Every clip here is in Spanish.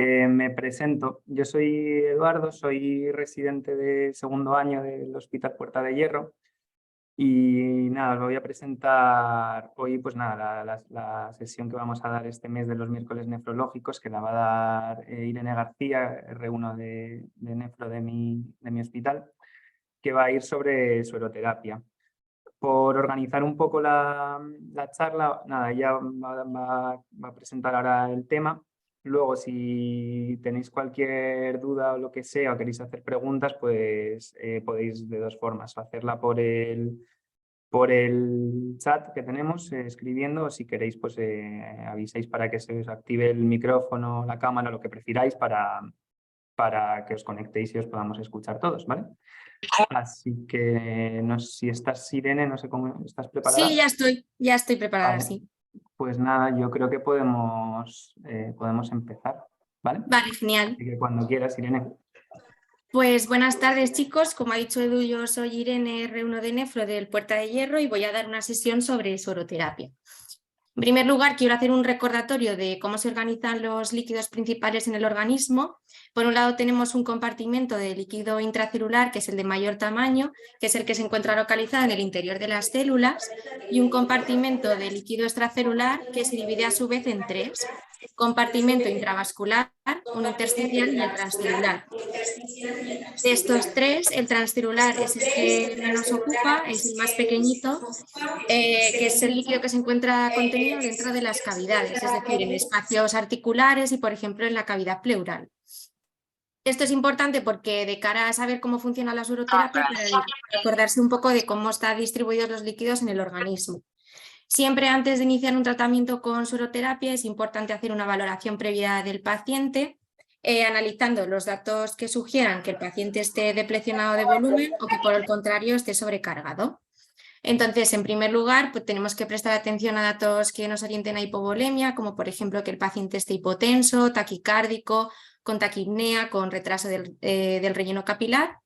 Me presento. Yo soy Eduardo, soy residente de segundo año del Hospital Puerta de Hierro y nada, os voy a presentar hoy pues nada, la sesión que vamos a dar este mes de los miércoles nefrológicos, que la va a dar Irene García, R1 de nefro de mi hospital, que va a ir sobre sueroterapia. Por organizar un poco la charla, nada, ella va a presentar ahora el tema. Luego, si tenéis cualquier duda o lo que sea, o queréis hacer preguntas, pues podéis de dos formas, hacerla por el chat que tenemos escribiendo, o si queréis, pues aviséis para que se os active el micrófono, la cámara, lo que prefiráis para que os conectéis y os podamos escuchar todos, ¿vale? Así que no sé si estás, Irene, no sé cómo estás preparada. Sí, ya estoy preparada, Vale. sí. Pues nada, yo creo que podemos empezar, ¿vale? Vale, genial. Así que cuando quieras, Irene. Pues buenas tardes, chicos. Como ha dicho Edu, yo soy Irene R1 de Nefro del Puerta de Hierro y voy a dar una sesión sobre sueroterapia. En primer lugar, quiero hacer un recordatorio de cómo se organizan los líquidos principales en el organismo. Por un lado tenemos un compartimento de líquido intracelular, que es el de mayor tamaño, que es el que se encuentra localizado en el interior de las células, y un compartimento de líquido extracelular que se divide a su vez en tres: compartimento intravascular, un intersticial y el transcelular. De estos tres, el transcelular es el que menos ocupa, es el más pequeñito, que es el líquido que se encuentra contenido dentro de las cavidades, es decir, en espacios articulares y, por ejemplo, en la cavidad pleural. Esto es importante porque de cara a saber cómo funciona la sueroterapia, para acordarse un poco de cómo están distribuidos los líquidos en el organismo. Siempre antes de iniciar un tratamiento con sueroterapia es importante hacer una valoración previa del paciente, analizando los datos que sugieran que el paciente esté deplecionado de volumen o que por el contrario esté sobrecargado. Entonces, en primer lugar, pues tenemos que prestar atención a datos que nos orienten a hipovolemia, como por ejemplo que el paciente esté hipotenso, taquicárdico, con taquipnea, con retraso del relleno capilar.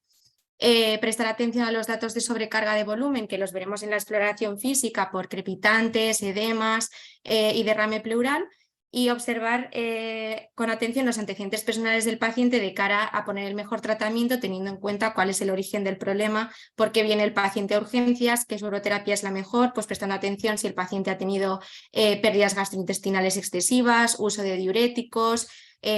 Prestar atención a los datos de sobrecarga de volumen, que los veremos en la exploración física por crepitantes, edemas y derrame pleural, y observar con atención los antecedentes personales del paciente de cara a poner el mejor tratamiento, teniendo en cuenta cuál es el origen del problema, por qué viene el paciente a urgencias, qué sueroterapia es la mejor, pues prestando atención si el paciente ha tenido pérdidas gastrointestinales excesivas, uso de diuréticos,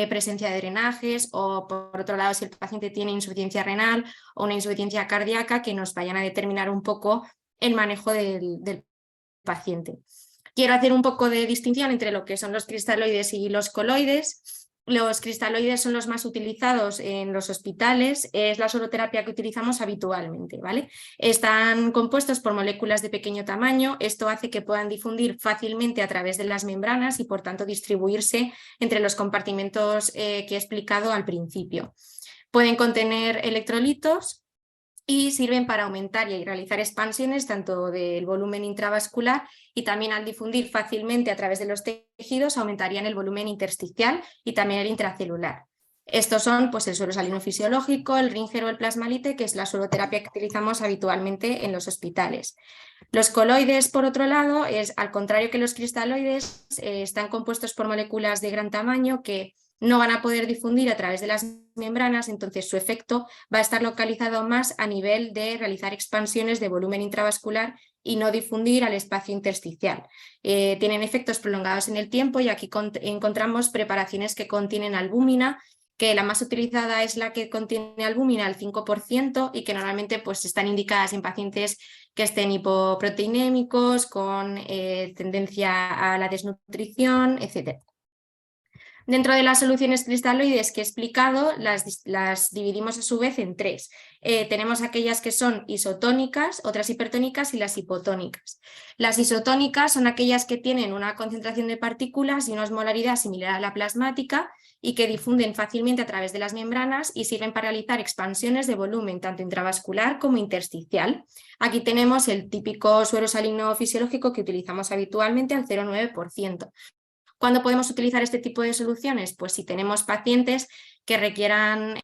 presencia de drenajes, o por otro lado si el paciente tiene insuficiencia renal o una insuficiencia cardíaca, que nos vayan a determinar un poco el manejo del paciente. Quiero hacer un poco de distinción entre lo que son los cristaloides y los coloides. Los cristaloides son los más utilizados en los hospitales, es la sueroterapia que utilizamos habitualmente, ¿vale? Están compuestos por moléculas de pequeño tamaño, esto hace que puedan difundir fácilmente a través de las membranas y por tanto distribuirse entre los compartimentos que he explicado al principio. Pueden contener electrolitos y sirven para aumentar y realizar expansiones tanto del volumen intravascular, y también al difundir fácilmente a través de los tejidos aumentarían el volumen intersticial y también el intracelular. Estos son pues, el suero salino fisiológico, el Ringer o el plasmalite, que es la sueroterapia que utilizamos habitualmente en los hospitales. Los coloides, por otro lado, al contrario que los cristaloides, están compuestos por moléculas de gran tamaño que no van a poder difundir a través de las membranas, entonces su efecto va a estar localizado más a nivel de realizar expansiones de volumen intravascular y no difundir al espacio intersticial. Tienen efectos prolongados en el tiempo, y aquí encontramos preparaciones que contienen albúmina, que la más utilizada es la que contiene albúmina al 5% y que normalmente pues, están indicadas en pacientes que estén hipoproteinémicos, con tendencia a la desnutrición, etc. Dentro de las soluciones cristaloides que he explicado, las dividimos a su vez en tres. Tenemos aquellas que son isotónicas, otras hipertónicas y las hipotónicas. Las isotónicas son aquellas que tienen una concentración de partículas y una osmolaridad similar a la plasmática y que difunden fácilmente a través de las membranas y sirven para realizar expansiones de volumen tanto intravascular como intersticial. Aquí tenemos el típico suero salino fisiológico que utilizamos habitualmente al 0,9%. ¿Cuándo podemos utilizar este tipo de soluciones? Pues si tenemos pacientes que requieran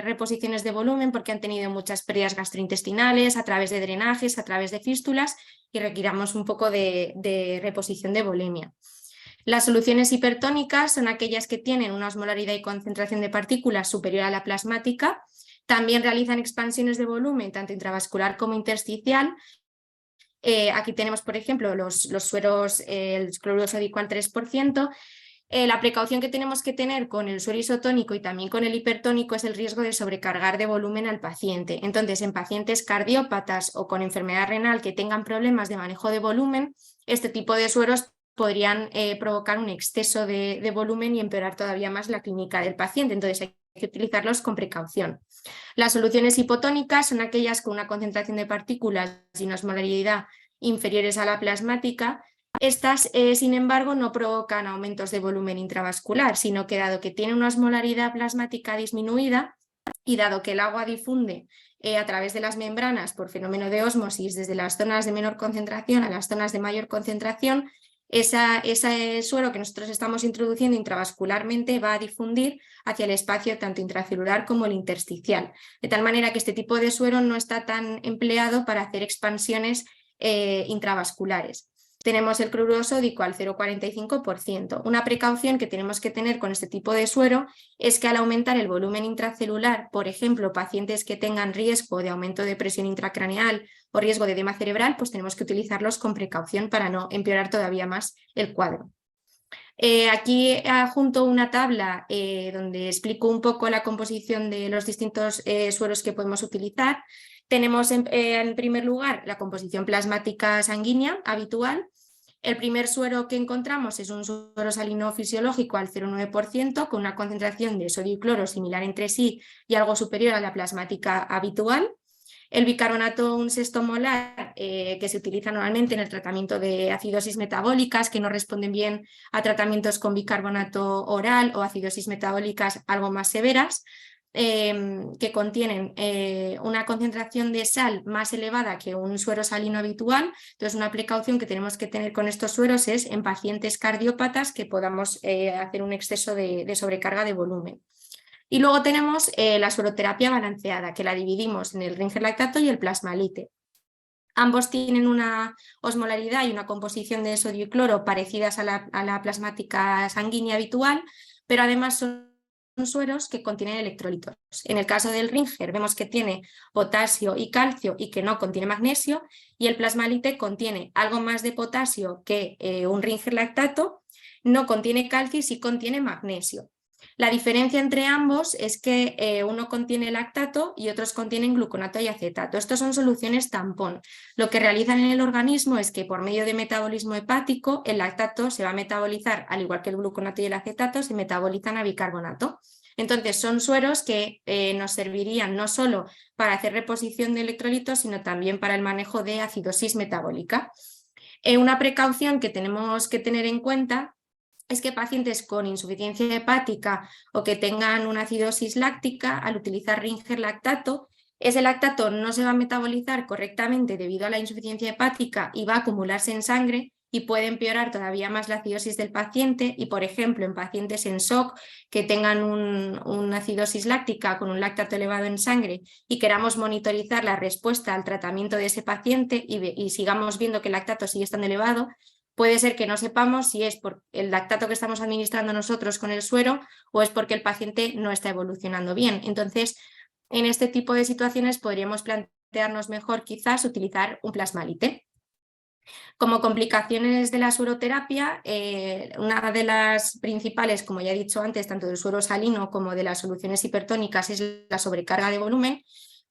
reposiciones de volumen porque han tenido muchas pérdidas gastrointestinales a través de drenajes, a través de fístulas, y requiramos un poco de reposición de volemia. Las soluciones hipertónicas son aquellas que tienen una osmolaridad y concentración de partículas superior a la plasmática. También realizan expansiones de volumen, tanto intravascular como intersticial. Aquí tenemos, por ejemplo, los sueros, el cloruro sódico al 3%. La precaución que tenemos que tener con el suero isotónico y también con el hipertónico es el riesgo de sobrecargar de volumen al paciente. Entonces, en pacientes cardiópatas o con enfermedad renal que tengan problemas de manejo de volumen, este tipo de sueros podrían provocar un exceso de volumen y empeorar todavía más la clínica del paciente. Entonces, hay que utilizarlos con precaución. Las soluciones hipotónicas son aquellas con una concentración de partículas y una osmolaridad inferiores a la plasmática. Estas, sin embargo, no provocan aumentos de volumen intravascular, sino que dado que tiene una osmolaridad plasmática disminuida y dado que el agua difunde a través de las membranas por fenómeno de ósmosis desde las zonas de menor concentración a las zonas de mayor concentración, ese suero que nosotros estamos introduciendo intravascularmente va a difundir hacia el espacio tanto intracelular como el intersticial, de tal manera que este tipo de suero no está tan empleado para hacer expansiones intravasculares. Tenemos el cloruro sódico al 0,45%. Una precaución que tenemos que tener con este tipo de suero es que al aumentar el volumen intracelular, por ejemplo, pacientes que tengan riesgo de aumento de presión intracraneal o riesgo de edema cerebral, pues tenemos que utilizarlos con precaución para no empeorar todavía más el cuadro. Aquí adjunto una tabla donde explico un poco la composición de los distintos sueros que podemos utilizar. Tenemos en primer lugar la composición plasmática sanguínea habitual. El primer suero que encontramos es un suero salino fisiológico al 0,9% con una concentración de sodio y cloro similar entre sí y algo superior a la plasmática habitual. El bicarbonato, un sexto molar, que se utiliza normalmente en el tratamiento de acidosis metabólicas que no responden bien a tratamientos con bicarbonato oral o acidosis metabólicas algo más severas, que contienen una concentración de sal más elevada que un suero salino habitual. Entonces, una precaución que tenemos que tener con estos sueros es en pacientes cardiópatas que podamos hacer un exceso de sobrecarga de volumen. Y luego tenemos la sueroterapia balanceada, que la dividimos en el Ringer lactato y el plasmalite. Ambos tienen una osmolaridad y una composición de sodio y cloro parecidas a la plasmática sanguínea habitual, pero además son sueros que contienen electrolitos. En el caso del Ringer vemos que tiene potasio y calcio y que no contiene magnesio, y el plasmalite contiene algo más de potasio que un Ringer lactato, no contiene calcio y sí contiene magnesio. La diferencia entre ambos es que uno contiene lactato y otros contienen gluconato y acetato. Estos son soluciones tampón. Lo que realizan en el organismo es que por medio de metabolismo hepático el lactato se va a metabolizar, al igual que el gluconato y el acetato, se metabolizan a bicarbonato. Entonces son sueros que nos servirían no solo para hacer reposición de electrolitos, sino también para el manejo de acidosis metabólica. Una precaución que tenemos que tener en cuenta es que pacientes con insuficiencia hepática o que tengan una acidosis láctica, al utilizar Ringer lactato, ese lactato no se va a metabolizar correctamente debido a la insuficiencia hepática y va a acumularse en sangre y puede empeorar todavía más la acidosis del paciente. Y, por ejemplo, en pacientes en shock que tengan una acidosis láctica con un lactato elevado en sangre y queramos monitorizar la respuesta al tratamiento de ese paciente y sigamos viendo que el lactato sigue estando elevado, puede ser que no sepamos si es por el lactato que estamos administrando nosotros con el suero o es porque el paciente no está evolucionando bien. Entonces, en este tipo de situaciones podríamos plantearnos mejor quizás utilizar un plasmalite. Como complicaciones de la sueroterapia, una de las principales, como ya he dicho antes, tanto del suero salino como de las soluciones hipertónicas, es la sobrecarga de volumen,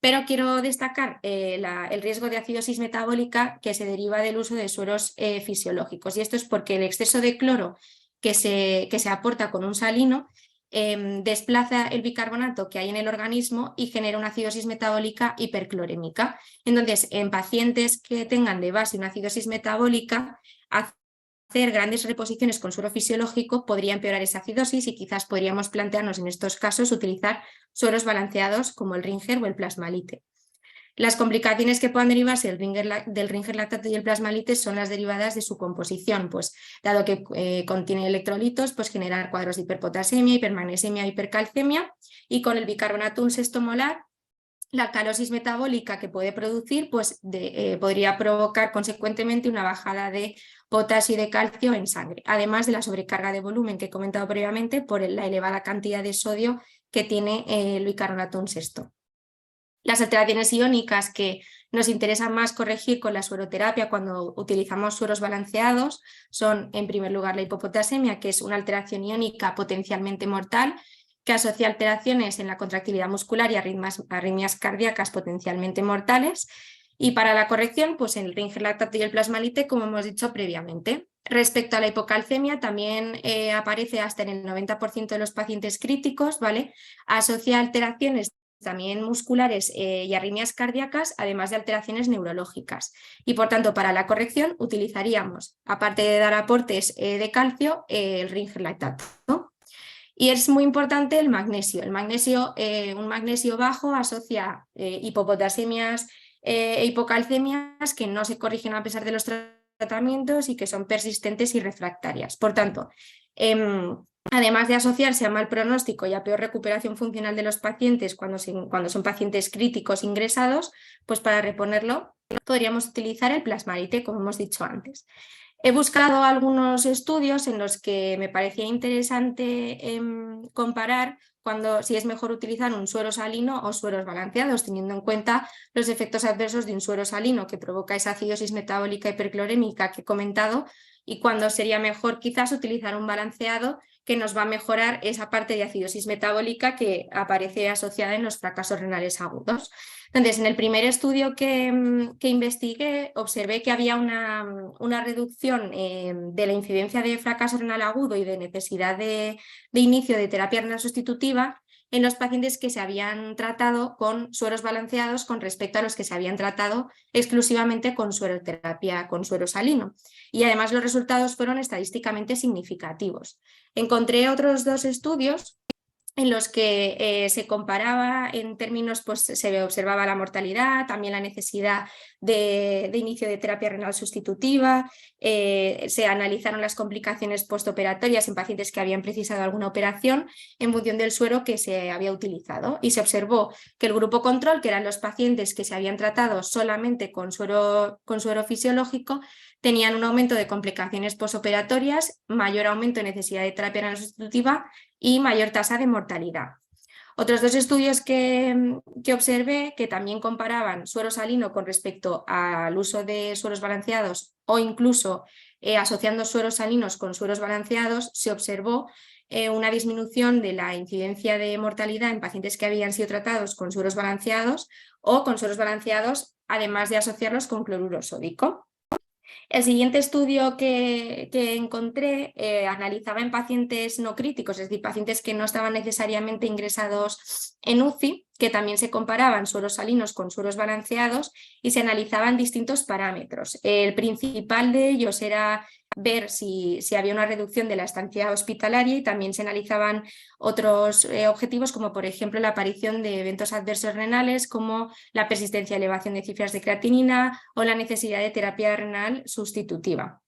pero quiero destacar el riesgo de acidosis metabólica que se deriva del uso de sueros fisiológicos. Y esto es porque el exceso de cloro que se aporta con un salino desplaza el bicarbonato que hay en el organismo y genera una acidosis metabólica hiperclorémica. Entonces, en pacientes que tengan de base una acidosis metabólica, hacer grandes reposiciones con suero fisiológico podría empeorar esa acidosis y quizás podríamos plantearnos en estos casos utilizar sueros balanceados como el Ringer o el plasmalite. Las complicaciones que puedan derivarse del Ringer lactato y el plasmalite son las derivadas de su composición, pues dado que contiene electrolitos, pues generar cuadros de hiperpotasemia, hipermagnesemia, hipercalcemia, y con el bicarbonato un sexto molar la alcalosis metabólica que puede producir pues podría provocar consecuentemente una bajada de potasio y de calcio en sangre, además de la sobrecarga de volumen que he comentado previamente por la elevada cantidad de sodio que tiene el bicarbonato un sexto. Las alteraciones iónicas que nos interesa más corregir con la sueroterapia cuando utilizamos sueros balanceados son, en primer lugar, la hipopotasemia, que es una alteración iónica potencialmente mortal que asocia alteraciones en la contractilidad muscular y arritmias cardíacas potencialmente mortales. Y para la corrección, pues el Ringer lactato y el plasmalite, como hemos dicho previamente. Respecto a la hipocalcemia, también aparece hasta en el 90% de los pacientes críticos, ¿vale? Asocia alteraciones también musculares y arritmias cardíacas, además de alteraciones neurológicas. Y por tanto, para la corrección utilizaríamos, aparte de dar aportes de calcio, el Ringer lactato, ¿no? Y es muy importante el magnesio. El magnesio, un magnesio bajo asocia hipopotasemias e hipocalcemias que no se corrigen a pesar de los tratamientos y que son persistentes y refractarias. Por tanto, además de asociarse a mal pronóstico y a peor recuperación funcional de los pacientes cuando son pacientes críticos ingresados, pues para reponerlo podríamos utilizar el plasmarite, como hemos dicho antes. He buscado algunos estudios en los que me parecía interesante comparar si es mejor utilizar un suero salino o sueros balanceados, teniendo en cuenta los efectos adversos de un suero salino que provoca esa acidosis metabólica hiperclorémica que he comentado, y cuando sería mejor quizás utilizar un balanceado que nos va a mejorar esa parte de acidosis metabólica que aparece asociada en los fracasos renales agudos. Entonces, en el primer estudio que investigué, observé que había una reducción de la incidencia de fracaso renal agudo y de necesidad de inicio de terapia renal sustitutiva en los pacientes que se habían tratado con sueros balanceados con respecto a los que se habían tratado exclusivamente con sueroterapia, con suero salino. Y además los resultados fueron estadísticamente significativos. Encontré otros dos estudios en los que se comparaba en términos, pues se observaba la mortalidad, también la necesidad de inicio de terapia renal sustitutiva, se analizaron las complicaciones postoperatorias en pacientes que habían precisado alguna operación en función del suero que se había utilizado, y se observó que el grupo control, que eran los pacientes que se habían tratado solamente con suero fisiológico, tenían un aumento de complicaciones postoperatorias, mayor aumento de necesidad de terapia renal sustitutiva y mayor tasa de mortalidad. Otros dos estudios que observé, que también comparaban suero salino con respecto al uso de sueros balanceados o incluso asociando sueros salinos con sueros balanceados, se observó una disminución de la incidencia de mortalidad en pacientes que habían sido tratados con sueros balanceados o con sueros balanceados, además de asociarlos con cloruro sódico. El siguiente estudio que encontré analizaba en pacientes no críticos, es decir, pacientes que no estaban necesariamente ingresados en UCI, que también se comparaban sueros salinos con sueros balanceados y se analizaban distintos parámetros. El principal de ellos era ver si había una reducción de la estancia hospitalaria, y también se analizaban otros objetivos como por ejemplo la aparición de eventos adversos renales como la persistencia de elevación de cifras de creatinina o la necesidad de terapia renal sustitutiva,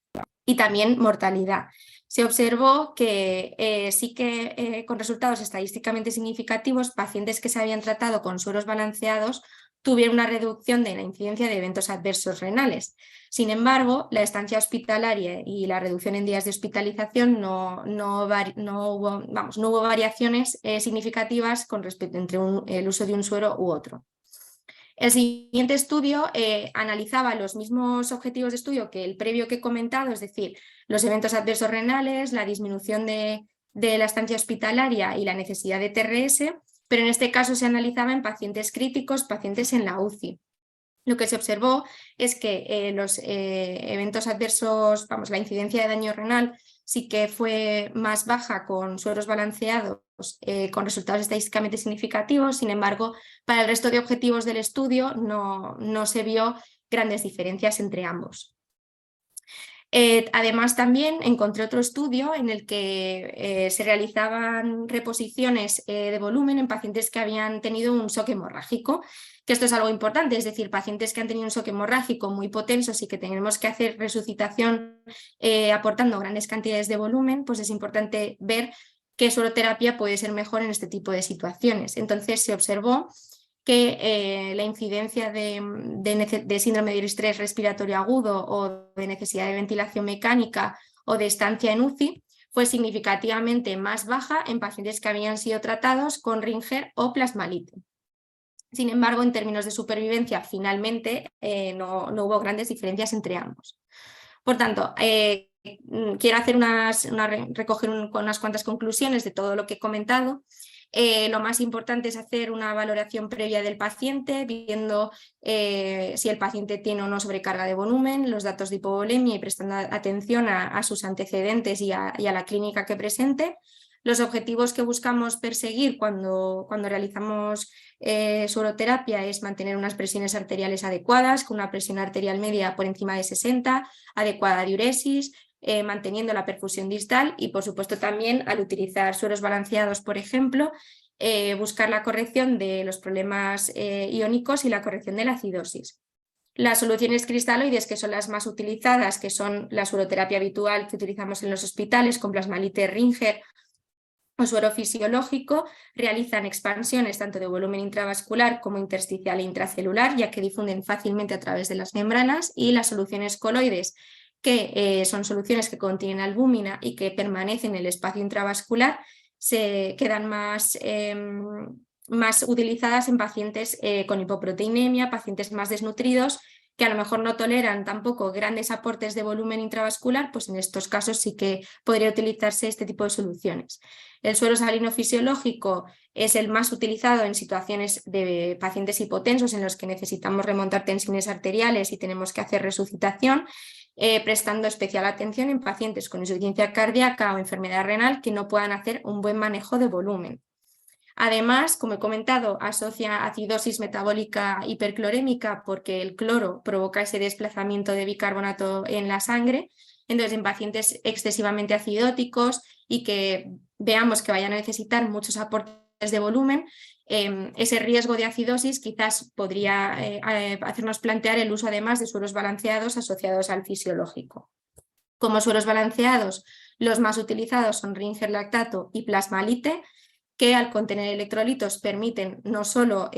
y también mortalidad. Se observó que sí que con resultados estadísticamente significativos, pacientes que se habían tratado con sueros balanceados tuvieron una reducción de la incidencia de eventos adversos renales. Sin embargo, la estancia hospitalaria y la reducción en días de hospitalización no hubo variaciones significativas con respecto entre el uso de un suero u otro. El siguiente estudio analizaba los mismos objetivos de estudio que el previo que he comentado, es decir, los eventos adversos renales, la disminución de la estancia hospitalaria y la necesidad de TRS, pero en este caso se analizaba en pacientes críticos, pacientes en la UCI. Lo que se observó es que los eventos adversos, la incidencia de daño renal sí que fue más baja con sueros balanceados con resultados estadísticamente significativos. Sin embargo, para el resto de objetivos del estudio no se vio grandes diferencias entre ambos. Además, también encontré otro estudio en el que se realizaban reposiciones de volumen en pacientes que habían tenido un shock hemorrágico, que esto es algo importante, es decir, pacientes que han tenido un shock hemorrágico muy hipotensos y que tenemos que hacer resucitación aportando grandes cantidades de volumen, pues es importante ver qué sueroterapia puede ser mejor en este tipo de situaciones. Entonces se observó que la incidencia de síndrome de estrés respiratorio agudo o de necesidad de ventilación mecánica o de estancia en UCI fue significativamente más baja en pacientes que habían sido tratados con Ringer o plasmalite. Sin embargo, en términos de supervivencia, finalmente no hubo grandes diferencias entre ambos. Por tanto, quiero hacer recoger unas cuantas conclusiones de todo lo que he comentado. Lo más importante es hacer una valoración previa del paciente, viendo si el paciente tiene o no sobrecarga de volumen, los datos de hipovolemia y prestando atención a sus antecedentes y a la clínica que presente. Los objetivos que buscamos perseguir cuando realizamos suoroterapia es mantener unas presiones arteriales adecuadas, con una presión arterial media por encima de 60, adecuada diuresis, manteniendo la perfusión distal y, por supuesto, también al utilizar sueros balanceados, por ejemplo, buscar la corrección de los problemas iónicos y la corrección de la acidosis. Las soluciones cristaloides, que son las más utilizadas, que son la suoroterapia habitual que utilizamos en los hospitales con plasmalite Ringer o suero fisiológico, realizan expansiones tanto de volumen intravascular como intersticial e intracelular, ya que difunden fácilmente a través de las membranas, y las soluciones coloides, que son soluciones que contienen albúmina y que permanecen en el espacio intravascular, se quedan más utilizadas en pacientes con hipoproteinemia, pacientes más desnutridos, que a lo mejor no toleran tampoco grandes aportes de volumen intravascular, pues en estos casos sí que podría utilizarse este tipo de soluciones. El suero salino fisiológico es el más utilizado en situaciones de pacientes hipotensos en los que necesitamos remontar tensiones arteriales y tenemos que hacer resucitación, prestando especial atención en pacientes con insuficiencia cardíaca o enfermedad renal que no puedan hacer un buen manejo de volumen. Además, como he comentado, asocia acidosis metabólica hiperclorémica porque el cloro provoca ese desplazamiento de bicarbonato en la sangre. Entonces, en pacientes excesivamente acidóticos y que veamos que vayan a necesitar muchos aportes de volumen, ese riesgo de acidosis quizás podría hacernos plantear el uso además de sueros balanceados asociados al fisiológico. Como sueros balanceados, los más utilizados son Ringer lactato y plasmalite, que al contener electrolitos permiten no solo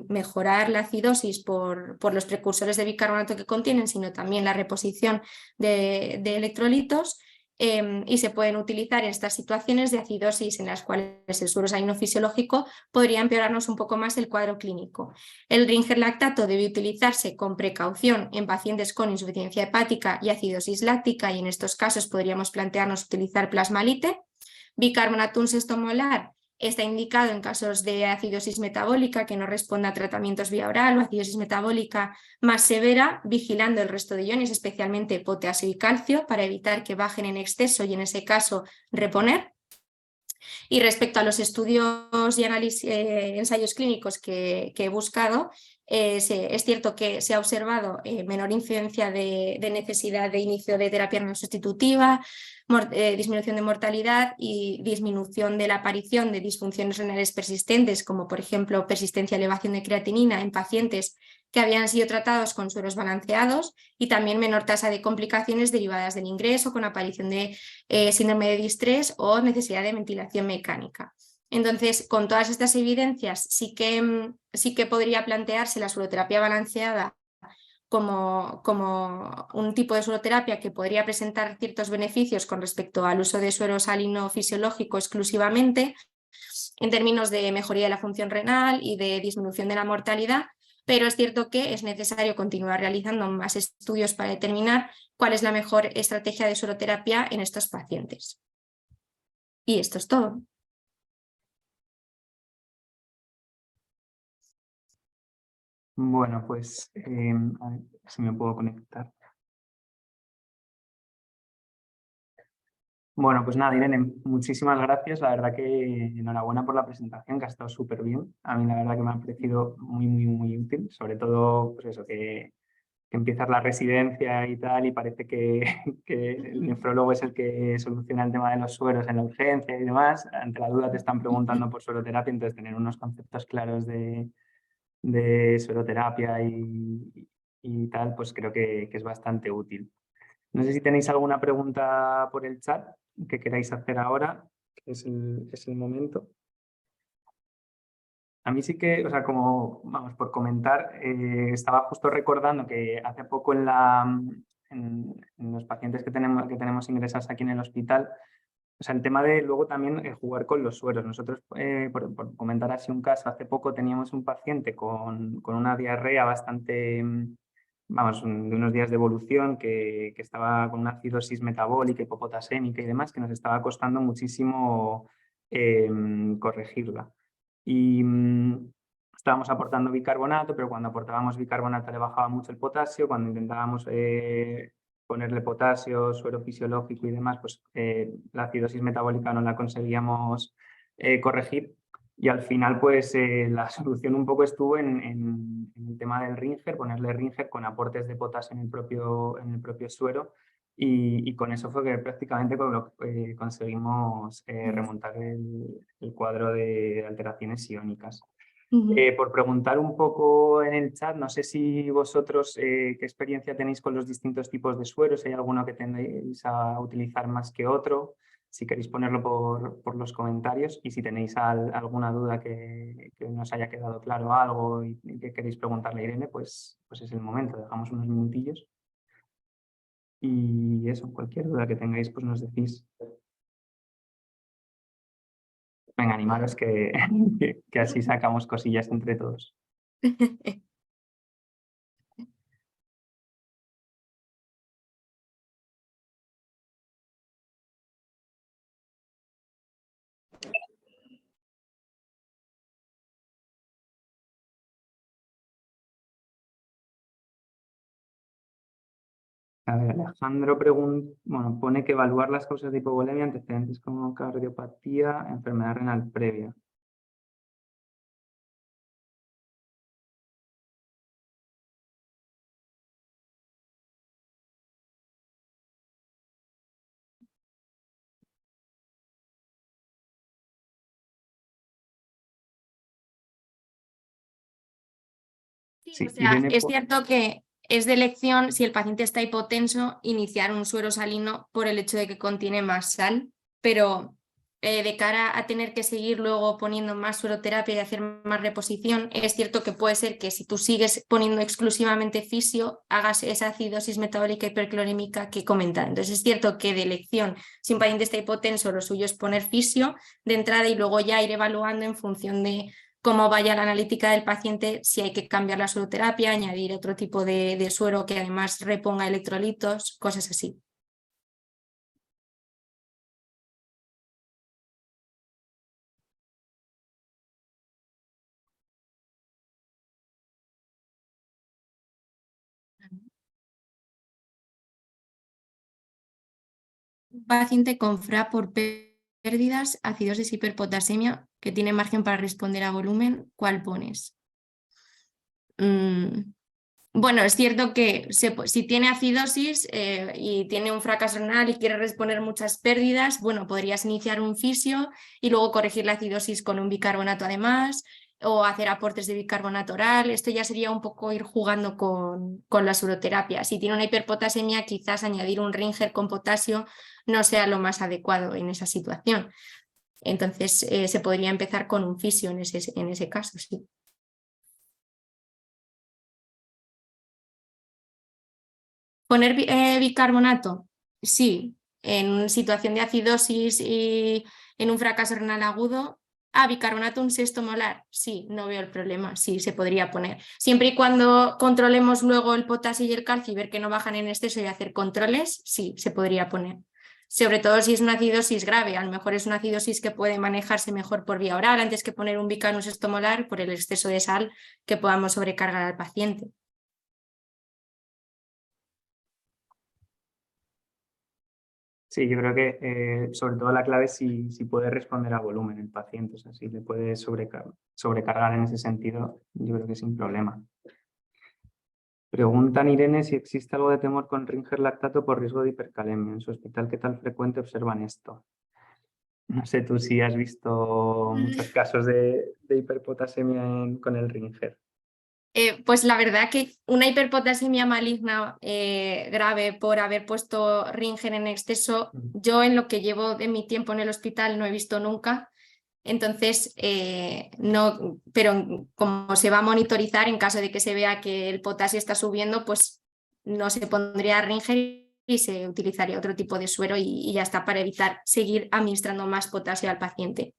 mejorar la acidosis por los precursores de bicarbonato que contienen, sino también la reposición de electrolitos, y se pueden utilizar en estas situaciones de acidosis en las cuales el suero salino fisiológico podría empeorarnos un poco más el cuadro clínico. El Ringer lactato debe utilizarse con precaución en pacientes con insuficiencia hepática y acidosis láctica, y en estos casos podríamos plantearnos utilizar plasmalite. Bicarbonato 1 sexto molar está indicado en casos de acidosis metabólica que no responda a tratamientos vía oral o acidosis metabólica más severa, vigilando el resto de iones, especialmente potasio y calcio, para evitar que bajen en exceso y en ese caso reponer. Y respecto a los estudios y ensayos clínicos que he buscado, es cierto que se ha observado menor incidencia de necesidad de inicio de terapia no sustitutiva, disminución de mortalidad y disminución de la aparición de disfunciones renales persistentes, como por ejemplo persistencia y elevación de creatinina en pacientes que habían sido tratados con sueros balanceados, y también menor tasa de complicaciones derivadas del ingreso con aparición de síndrome de distrés o necesidad de ventilación mecánica. Entonces, con todas estas evidencias, sí que podría plantearse la suoroterapia balanceada como un tipo de suoroterapia que podría presentar ciertos beneficios con respecto al uso de suero salino fisiológico exclusivamente, en términos de mejoría de la función renal y de disminución de la mortalidad, pero es cierto que es necesario continuar realizando más estudios para determinar cuál es la mejor estrategia de suoroterapia en estos pacientes. Y esto es todo. Bueno, pues a ver si me puedo conectar. Bueno, pues nada, Irene, muchísimas gracias. La verdad que enhorabuena por la presentación, que ha estado súper bien. A mí la verdad que me ha parecido muy, muy, muy útil, sobre todo pues eso, que empiezas la residencia y tal, y parece que el nefrólogo es el que soluciona el tema de los sueros en la urgencia y demás. Ante la duda te están preguntando por sueroterapia, entonces tener unos conceptos claros de sueroterapia y tal, pues creo que es bastante útil. No sé si tenéis alguna pregunta por el chat que queráis hacer ahora, que es el momento. A mí sí que, o sea, como, vamos, por comentar, estaba justo recordando que hace poco en los pacientes que tenemos ingresados aquí en el hospital, o sea, el tema de luego también jugar con los sueros. Nosotros, por comentar así un caso, hace poco teníamos un paciente con una diarrea bastante, vamos, de unos días de evolución que estaba con una acidosis metabólica, hipopotasémica y demás, que nos estaba costando muchísimo corregirla. Y estábamos aportando bicarbonato, pero cuando aportábamos bicarbonato le bajaba mucho el potasio. Cuando intentábamos ponerle potasio, suero fisiológico y demás, pues la acidosis metabólica no la conseguíamos corregir. Y al final, pues la solución un poco estuvo en el tema del Ringer, ponerle Ringer con aportes de potasio en el propio suero. Y con eso fue que prácticamente con lo que conseguimos remontar el cuadro de alteraciones iónicas. Por preguntar un poco en el chat, no sé si vosotros qué experiencia tenéis con los distintos tipos de sueros, si hay alguno que tendréis a utilizar más que otro, si queréis ponerlo por los comentarios y si tenéis alguna duda que nos haya quedado claro algo y que queréis preguntarle a Irene, pues es el momento, dejamos unos minutillos. Y eso, cualquier duda que tengáis, pues nos decís. Venga, animaros que así sacamos cosillas entre todos. A ver, Alejandro pone que evaluar las causas de hipovolemia, antecedentes como cardiopatía, enfermedad renal previa. Sí, o sea, es cierto que es de elección, si el paciente está hipotenso, iniciar un suero salino por el hecho de que contiene más sal, pero de cara a tener que seguir luego poniendo más sueroterapia y hacer más reposición, es cierto que puede ser que si tú sigues poniendo exclusivamente fisio, hagas esa acidosis metabólica hiperclorémica que he comentado. Entonces es cierto que de elección, si un paciente está hipotenso, lo suyo es poner fisio de entrada y luego ya ir evaluando en función de cómo vaya la analítica del paciente, si hay que cambiar la sueroterapia, añadir otro tipo de suero que además reponga electrolitos, cosas así. Un paciente con FRA por pérdidas, acidosis, hiperpotasemia, que tiene margen para responder a volumen, ¿cuál pones? Bueno, es cierto que si tiene acidosis y tiene un fracaso renal y quiere responder muchas pérdidas, bueno, podrías iniciar un fisio y luego corregir la acidosis con un bicarbonato además o hacer aportes de bicarbonato oral. Esto ya sería un poco ir jugando con la suroterapia. Si tiene una hiperpotasemia, quizás añadir un Ringer con potasio no sea lo más adecuado en esa situación. Entonces se podría empezar con un fisio en ese caso, sí. ¿Poner bicarbonato? Sí, en situación de acidosis y en un fracaso renal agudo. ¿Bicarbonato un sexto molar? Sí, no veo el problema, sí, se podría poner. Siempre y cuando controlemos luego el potasio y el calcio y ver que no bajan en exceso y hacer controles, sí, se podría poner. Sobre todo si es una acidosis grave, a lo mejor es una acidosis que puede manejarse mejor por vía oral antes que poner un bicarbonato un sexto molar por el exceso de sal que podamos sobrecargar al paciente. Sí, yo creo que sobre todo la clave es si puede responder a volumen el paciente, o sea, si le puede sobrecargar en ese sentido, yo creo que sin problema. Preguntan Irene si existe algo de temor con Ringer lactato por riesgo de hipercalemia. En su hospital, ¿qué tan frecuente observan esto? No sé tú si has visto muchos casos de hiperpotasemia con el Ringer. Pues la verdad que una hiperpotasemia maligna grave por haber puesto Ringer en exceso, yo en lo que llevo de mi tiempo en el hospital no he visto nunca. Entonces, no, pero como se va a monitorizar, en caso de que se vea que el potasio está subiendo, pues no se pondría Ringer y se utilizaría otro tipo de suero y ya está, para evitar seguir administrando más potasio al paciente.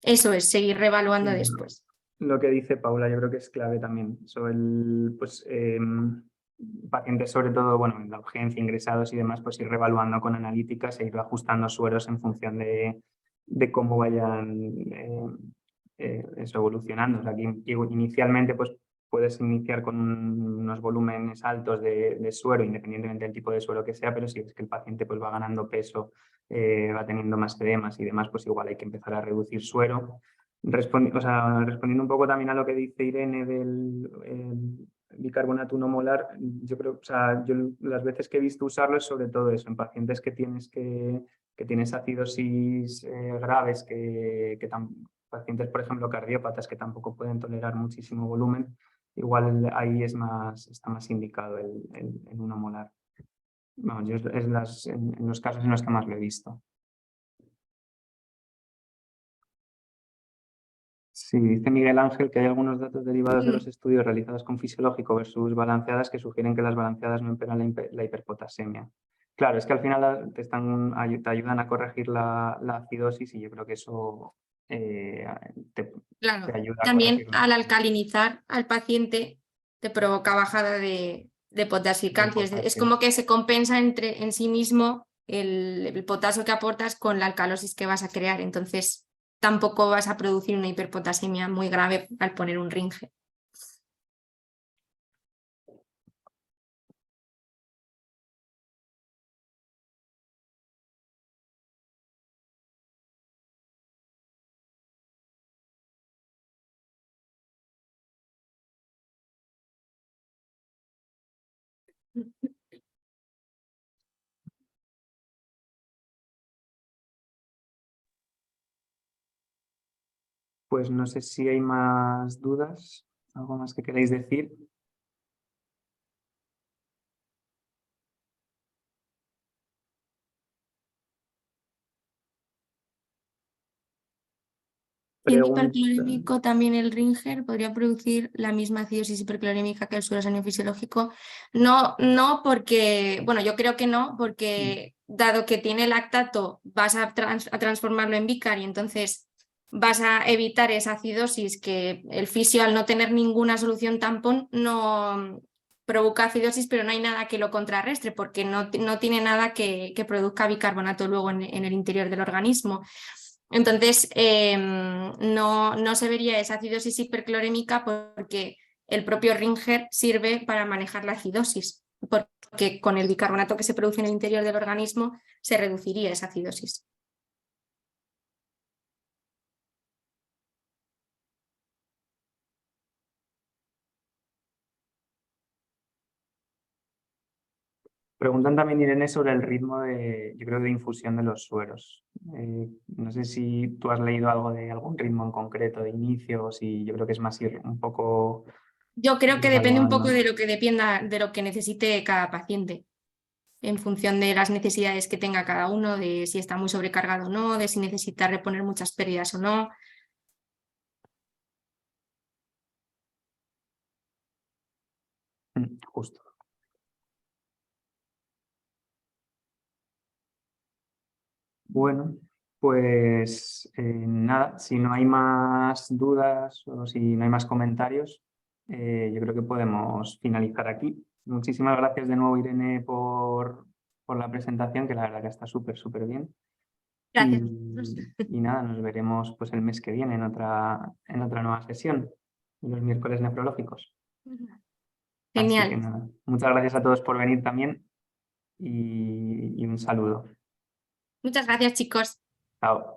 Eso es, seguir reevaluando Sí, después. lo que dice Paula, yo creo que es clave también. Sobre pacientes, sobre todo, bueno, en la urgencia, ingresados y demás, pues ir reevaluando con analíticas e ir ajustando sueros en función de cómo vayan eso, evolucionando. O sea, que inicialmente pues, puedes iniciar con unos volúmenes altos de suero, independientemente del tipo de suero que sea, pero si es que el paciente pues, va ganando peso, va teniendo más edemas y demás, pues igual hay que empezar a reducir suero. Respondiendo un poco también a lo que dice Irene del bicarbonato 1 molar, yo creo, o sea, yo las veces que he visto usarlo es sobre todo eso, en pacientes que tienes acidosis graves, pacientes, por ejemplo, cardiópatas que tampoco pueden tolerar muchísimo volumen, igual ahí está más indicado el 1 molar. Vamos, yo en los casos en los que más lo he visto. Sí, dice Miguel Ángel que hay algunos datos derivados de los estudios realizados con fisiológico versus balanceadas que sugieren que las balanceadas no empeoran la hiperpotasemia. Claro, es que al final te ayudan a corregir la acidosis y yo creo que eso te Claro, ayuda a también corregirlo. al alcalinizar al paciente te provoca bajada de potasio y Del calcio. Es potasio. como que se compensa en sí mismo el potasio que aportas con la alcalosis que vas a crear. Entonces tampoco vas a producir una hiperpotasemia muy grave al poner un Ringer. Pues no sé si hay más dudas, algo más que queráis decir. Siendo Pregunta. hiperclorémico también el Ringer podría producir la misma acidosis hiperclorémica que el suero sanguíneo fisiológico. No, no porque, bueno, yo creo que no, porque dado que tiene lactato, vas a transformarlo en Vicar y entonces vas a evitar esa acidosis que el fisio, al no tener ninguna solución tampón, no provoca acidosis, pero no hay nada que lo contrarrestre porque no tiene nada que produzca bicarbonato luego en el interior del organismo. Entonces, no se vería esa acidosis hiperclorémica porque el propio Ringer sirve para manejar la acidosis, porque con el bicarbonato que se produce en el interior del organismo se reduciría esa acidosis. Preguntan también, Irene, sobre el ritmo yo creo, de infusión de los sueros. No sé si tú has leído algo de algún ritmo en concreto de inicio, o si yo creo que es más ir un poco Yo creo que depende un poco evaluando. de lo que dependa, de lo que necesite cada paciente, en función de las necesidades que tenga cada uno, de si está muy sobrecargado o no, de si necesita reponer muchas pérdidas o no. Justo. Bueno, pues nada, si no hay más dudas o si no hay más comentarios, yo creo que podemos finalizar aquí. Muchísimas gracias de nuevo, Irene, por la presentación, que la verdad que está súper, súper bien. Gracias. Y nada, nos veremos pues el mes que viene en otra nueva sesión, los miércoles nefrológicos. Así que Genial. nada, muchas gracias a todos por venir también y un saludo. Muchas gracias, chicos. Chao.